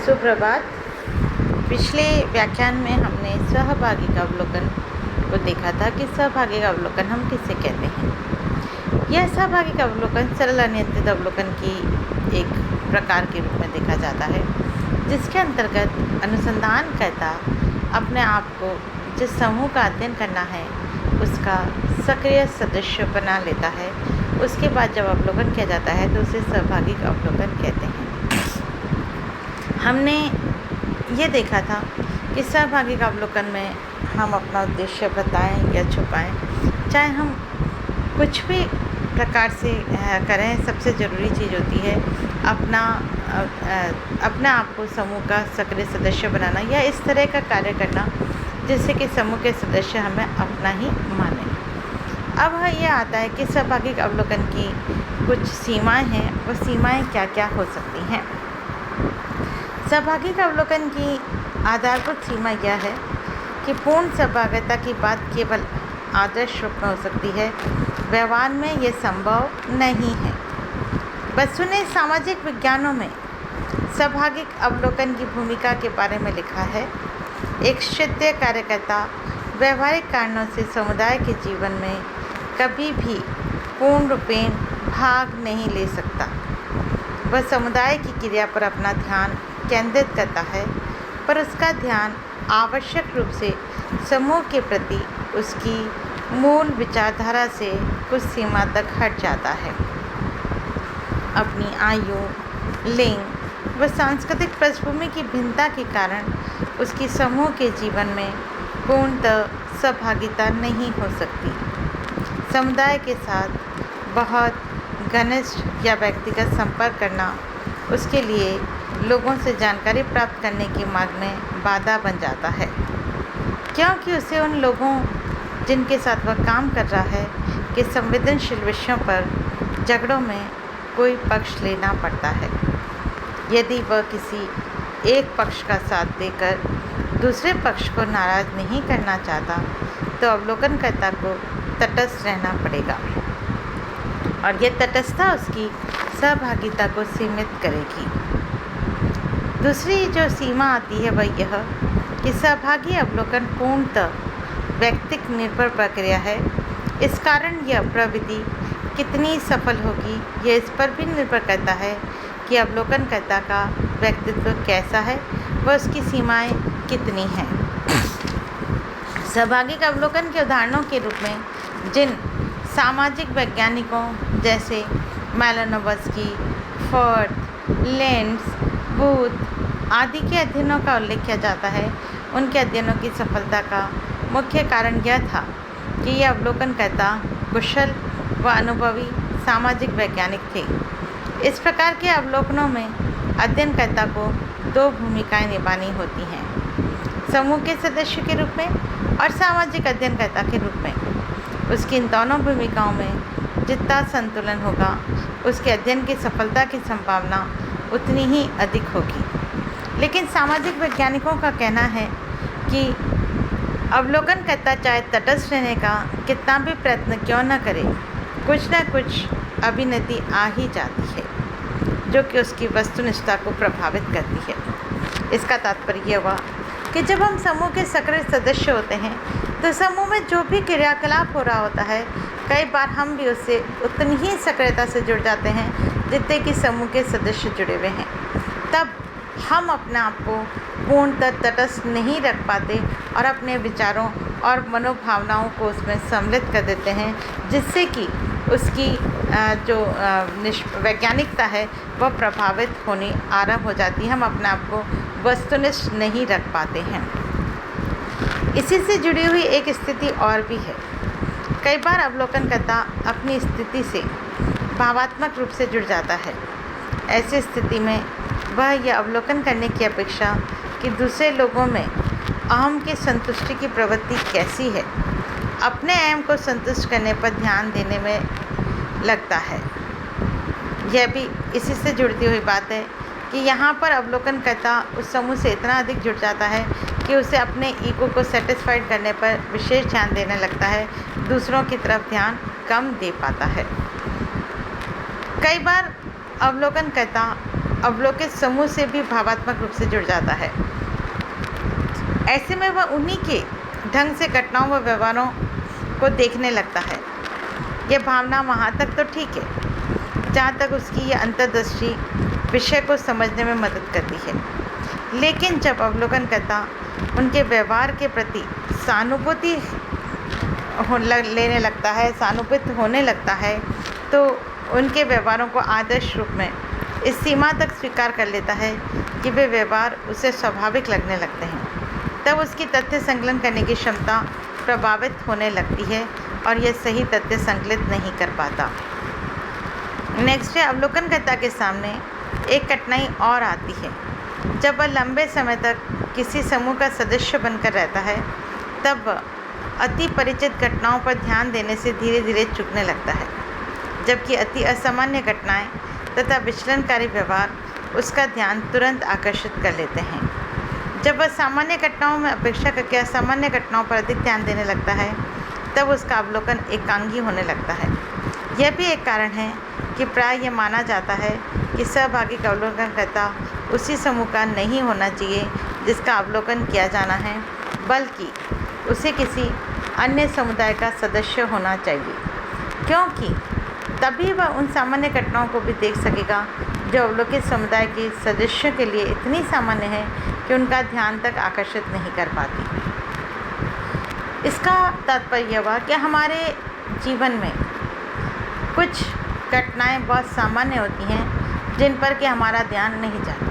सुप्रभात। पिछले व्याख्यान में हमने सहभागी का अवलोकन को देखा था कि सहभागी का अवलोकन हम किसे कहते हैं। यह सहभागी का अवलोकन सरल अनियंत्रित अवलोकन की एक प्रकार के रूप में देखा जाता है, जिसके अंतर्गत अनुसंधानकर्ता अपने आप को जिस समूह का अध्ययन करना है उसका सक्रिय सदस्य बना लेता है। उसके बाद जब अवलोकन किया जाता है तो उसे सहभागी का अवलोकन कहते हैं। हमने ये देखा था कि सहभागी का अवलोकन में हम अपना उद्देश्य बताएं या छुपाएं, चाहे हम कुछ भी प्रकार से करें, सबसे ज़रूरी चीज़ होती है अपना आप को समूह का सक्रिय सदस्य बनाना या इस तरह का कार्य करना जिससे कि समूह के सदस्य हमें अपना ही माने। अब यह आता है कि सहभागी का अवलोकन की कुछ सीमाएं हैं। वो सीमाएं क्या क्या हो सकती हैं। सहभागी का अवलोकन की आधारभूत सीमा यह है कि पूर्ण सहभागिता की बात केवल आदर्श रूप में हो सकती है, व्यवहार में यह संभव नहीं है। बसु ने सामाजिक विज्ञानों में सहभागी अवलोकन की भूमिका के बारे में लिखा है। एक क्षेत्रीय कार्यकर्ता व्यवहारिक कारणों से समुदाय के जीवन में कभी भी पूर्ण रूपेण भाग नहीं ले सकता। वह समुदाय की क्रिया पर अपना ध्यान केंद्रित करता है, पर उसका ध्यान आवश्यक रूप से समूह के प्रति उसकी मूल विचारधारा से कुछ सीमा तक हट जाता है। अपनी आयु, लिंग व सांस्कृतिक पृष्ठभूमि की भिन्नता के कारण उसकी समूह के जीवन में पूर्णतः सहभागिता नहीं हो सकती। समुदाय के साथ बहुत घनिष्ठ या व्यक्तिगत संपर्क करना उसके लिए लोगों से जानकारी प्राप्त करने के मार्ग में बाधा बन जाता है, क्योंकि उसे उन लोगों जिनके साथ वह काम कर रहा है के संवेदनशील विषयों पर झगड़ों में कोई पक्ष लेना पड़ता है। यदि वह किसी एक पक्ष का साथ देकर दूसरे पक्ष को नाराज़ नहीं करना चाहता तो अवलोकनकर्ता को तटस्थ रहना पड़ेगा, और यह तटस्थता उसकी सहभागिता को सीमित करेगी। दूसरी जो सीमा आती है वह यह कि सहभागी अवलोकन पूर्णतः व्यक्तिक निर्भर प्रक्रिया है। इस कारण यह प्रविधि कितनी सफल होगी यह इस पर भी निर्भर करता है कि अवलोकनकर्ता का व्यक्तित्व कैसा है व उसकी सीमाएं कितनी हैं। सहभागी का अवलोकन के उदाहरणों के रूप में जिन सामाजिक वैज्ञानिकों जैसे मैलिनोवस्की, फोर्ड, लेंड्स, बूथ आदि के अध्ययनों का उल्लेख किया जाता है, उनके अध्ययनों की सफलता का मुख्य कारण यह था कि ये अवलोकनकर्ता कुशल व अनुभवी सामाजिक वैज्ञानिक थे। इस प्रकार के अवलोकनों में अध्ययनकर्ता को दो भूमिकाएं निभानी होती हैं, समूह के सदस्य के रूप में और सामाजिक अध्ययनकर्ता के रूप में। उसकी इन दोनों भूमिकाओं में जितना संतुलन होगा उसके अध्ययन की सफलता की संभावना उतनी ही अधिक होगी। लेकिन सामाजिक वैज्ञानिकों का कहना है कि अवलोकनकर्ता चाहे तटस्थ रहने का कितना भी प्रयत्न क्यों न करे, कुछ न कुछ अभिनति आ ही जाती है जो कि उसकी वस्तुनिष्ठता को प्रभावित करती है। इसका तात्पर्य यह हुआ कि जब हम समूह के सक्रिय सदस्य होते हैं तो समूह में जो भी क्रियाकलाप हो रहा होता है, कई बार हम भी उससे उतनी ही सक्रियता से जुड़ जाते हैं जितने कि समूह के सदस्य जुड़े हुए हैं। तब हम अपने आप को पूर्णतः तटस्थ नहीं रख पाते और अपने विचारों और मनोभावनाओं को उसमें सम्मिलित कर देते हैं, जिससे कि उसकी जो वैज्ञानिकता है वह प्रभावित होनी आरंभ हो जाती है। हम अपने आप को वस्तुनिष्ठ नहीं रख पाते हैं। इसी से जुड़ी हुई एक स्थिति और भी है। कई बार अवलोकनकर्ता अपनी स्थिति से भावात्मक रूप से जुड़ जाता है। ऐसी स्थिति में वह यह अवलोकन करने की अपेक्षा कि दूसरे लोगों में अहम की संतुष्टि की प्रवृत्ति कैसी है, अपने अहम को संतुष्ट करने पर ध्यान देने में लगता है। यह भी इसी से जुड़ती हुई बात है कि यहाँ पर अवलोकनकर्ता उस समूह से इतना अधिक जुड़ जाता है कि उसे अपने ईगो को सेटिस्फाइड करने पर विशेष ध्यान देने लगता है, दूसरों की तरफ ध्यान कम दे पाता है। कई बार अवलोकनकर्ता अवलोकित समूह से भी भावात्मक रूप से जुड़ जाता है। ऐसे में वह उन्हीं के ढंग से घटनाओं व व्यवहारों को देखने लगता है। यह भावना वहाँ तक तो ठीक है जहाँ तक उसकी यह अंतर्दृष्टि विषय को समझने में मदद करती है, लेकिन जब अवलोकनकर्ता उनके व्यवहार के प्रति सहानुभूति लेने लगता है, सहानुभूत होने लगता है, तो उनके व्यवहारों को आदर्श रूप में इस सीमा तक स्वीकार कर लेता है कि वे व्यवहार उसे स्वाभाविक लगने लगते हैं। तब उसकी तथ्य संकलन करने की क्षमता प्रभावित होने लगती है और यह सही तथ्य संकलित नहीं कर पाता। नेक्स्ट है, अवलोकनकर्ता के सामने एक कठिनाई और आती है। जब वह लंबे समय तक किसी समूह का सदस्य बनकर रहता है, तब वह अति परिचित घटनाओं पर ध्यान देने से धीरे धीरे चूकने लगता है, जबकि अति असामान्य घटनाएं तथा विचलनकारी व्यवहार उसका ध्यान तुरंत आकर्षित कर लेते हैं। जब वह सामान्य घटनाओं में अपेक्षा करके असामान्य घटनाओं पर अधिक ध्यान देने लगता है, तब उसका अवलोकन एकांगी होने लगता है। यह भी एक कारण है कि प्राय यह माना जाता है कि सहभागी का अवलोकनकर्ता उसी समूह का नहीं होना चाहिए जिसका अवलोकन किया जाना है, बल्कि उसे किसी अन्य समुदाय का सदस्य होना चाहिए, क्योंकि तभी वह उन सामान्य घटनाओं को भी देख सकेगा जो अवलोकित समुदाय के सदस्यों के लिए इतनी सामान्य है कि उनका ध्यान तक आकर्षित नहीं कर पाती। इसका तात्पर्य हुआ कि हमारे जीवन में कुछ घटनाएं बहुत सामान्य होती हैं जिन पर कि हमारा ध्यान नहीं जाता।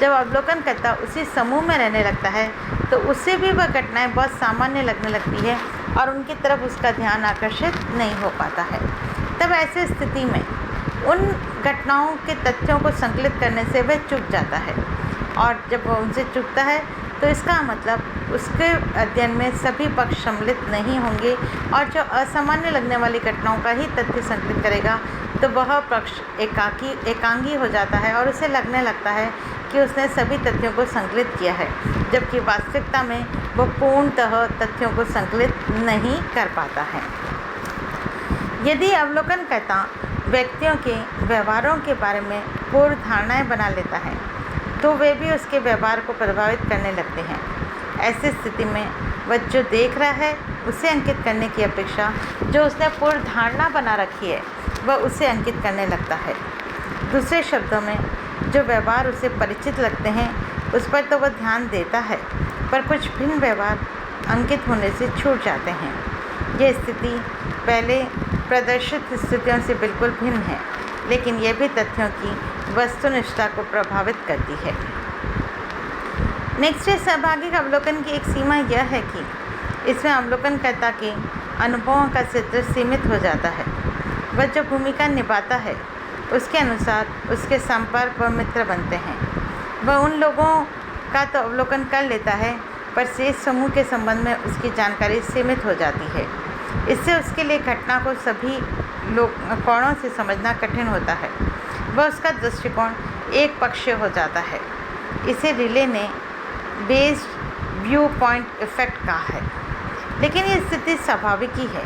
जब अवलोकनकर्ता उसी समूह में रहने लगता है तो उससे भी वह घटनाएं बहुत सामान्य लगने लगती है और उनकी तरफ उसका ध्यान आकर्षित नहीं हो पाता है। तब ऐसी स्थिति में उन घटनाओं के तथ्यों को संकलित करने से वह चूक जाता है, और जब वह उनसे चूकता है तो इसका मतलब उसके अध्ययन में सभी पक्ष सम्मिलित नहीं होंगे, और जो असामान्य लगने वाली घटनाओं का ही तथ्य संकलित करेगा तो वह पक्ष एकांगी हो जाता है और उसे लगने लगता है कि उसने सभी तथ्यों को संकलित किया है, जबकि वास्तविकता में वह पूर्णतः तथ्यों को संकलित नहीं कर पाता है। यदि अवलोकनकर्ता व्यक्तियों के व्यवहारों के बारे में पूर्व धारणाएं बना लेता है तो वे भी उसके व्यवहार को प्रभावित करने लगते हैं। ऐसी स्थिति में वह जो देख रहा है उसे अंकित करने की अपेक्षा जो उसने पूर्व धारणा बना रखी है वह उसे अंकित करने लगता है। दूसरे शब्दों में, जो व्यवहार उसे परिचित लगते हैं उस पर तो वह ध्यान देता है, पर कुछ भिन्न व्यवहार अंकित होने से छूट जाते हैं। यह स्थिति पहले प्रदर्शित स्थितियों से बिल्कुल भिन्न है, लेकिन यह भी तथ्यों की वस्तुनिष्ठता को प्रभावित करती है। नेक्स्ट है, सहभागी का अवलोकन की एक सीमा यह है कि इसमें अवलोकनकर्ता के अनुभवों का क्षेत्र सीमित हो जाता है। वह जो भूमिका निभाता है उसके अनुसार उसके संपर्क व मित्र बनते हैं। वह उन लोगों का तो अवलोकन कर लेता है, पर शेष समूह के संबंध में उसकी जानकारी सीमित हो जाती है। इससे उसके लिए घटना को सभी कोणों से समझना कठिन होता है। वह उसका दृष्टिकोण एक पक्षीय हो जाता है। इसे रिले ने बेस्ड व्यू पॉइंट इफेक्ट कहा है, लेकिन ये स्थिति स्वाभाविक ही है,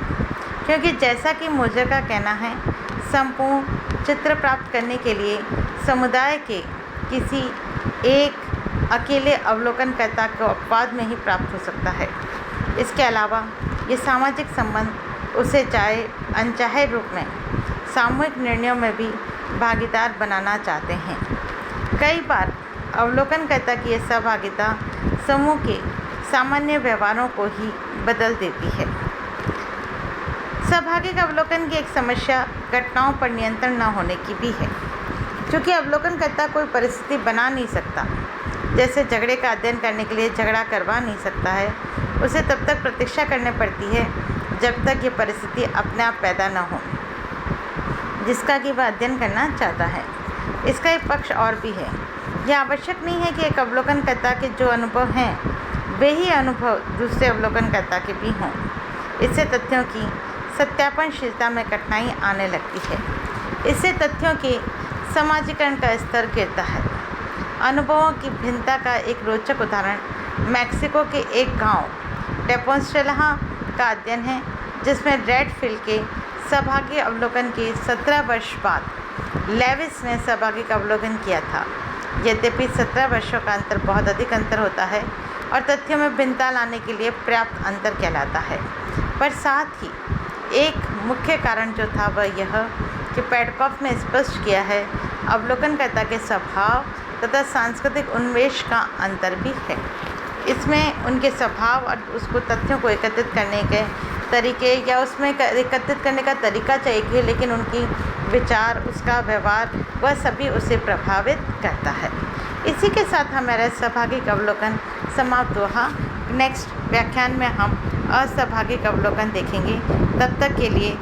क्योंकि जैसा कि मोजर का कहना है, संपूर्ण चित्र प्राप्त करने के लिए समुदाय के किसी एक अकेले अवलोकनकर्ता को अपवाद में ही प्राप्त हो सकता है। इसके अलावा ये सामाजिक संबंध उसे चाहे अनचाहे रूप में सामूहिक निर्णयों में भी भागीदार बनाना चाहते हैं। कई बार अवलोकनकर्ता की यह सहभागिता समूह के सामान्य व्यवहारों को ही बदल देती है। सहभागी का अवलोकन की एक समस्या घटनाओं पर नियंत्रण न होने की भी है, क्योंकि अवलोकनकर्ता कोई परिस्थिति बना नहीं सकता। जैसे झगड़े का अध्ययन करने के लिए झगड़ा करवा नहीं सकता है, उसे तब तक प्रतीक्षा करनी पड़ती है जब तक ये परिस्थिति अपने आप पैदा न हो जिसका कि वह अध्ययन करना चाहता है। इसका एक पक्ष और भी है। यह आवश्यक नहीं है कि एक अवलोकनकर्ता के जो अनुभव हैं वे ही अनुभव दूसरे अवलोकनकर्ता के भी हों। इससे तथ्यों की सत्यापनशीलता में कठिनाई आने लगती है। इससे तथ्यों के समाजीकरण का स्तर गिरता है। अनुभवों की भिन्नता का एक रोचक उदाहरण मैक्सिको के एक गांव टेपोस्टेला का अध्ययन है, जिसमें रेडफील्ड के सहभागी अवलोकन के 17 वर्ष बाद लेविस ने सहभागिक अवलोकन किया था। यद्यपि 17 वर्षों का अंतर बहुत अधिक अंतर होता है और तथ्यों में भिन्नता लाने के लिए पर्याप्त अंतर कहलाता है, पर साथ ही एक मुख्य कारण जो था वह यह कि पेडकॉफ ने स्पष्ट किया है अवलोकनकर्ता के स्वभाव तथा सांस्कृतिक उन्मेष का अंतर भी है। इसमें उनके स्वभाव और उसको तथ्यों को एकत्रित करने के तरीके या उसमें एकत्रित करने का तरीका चाहिए, लेकिन उनकी विचार, उसका व्यवहार, वह सभी उसे प्रभावित करता है। इसी के साथ हमारा सहभागिक अवलोकन समाप्त हुआ। नेक्स्ट व्याख्यान में हम असहभागिक अवलोकन देखेंगे। तब तक के लिए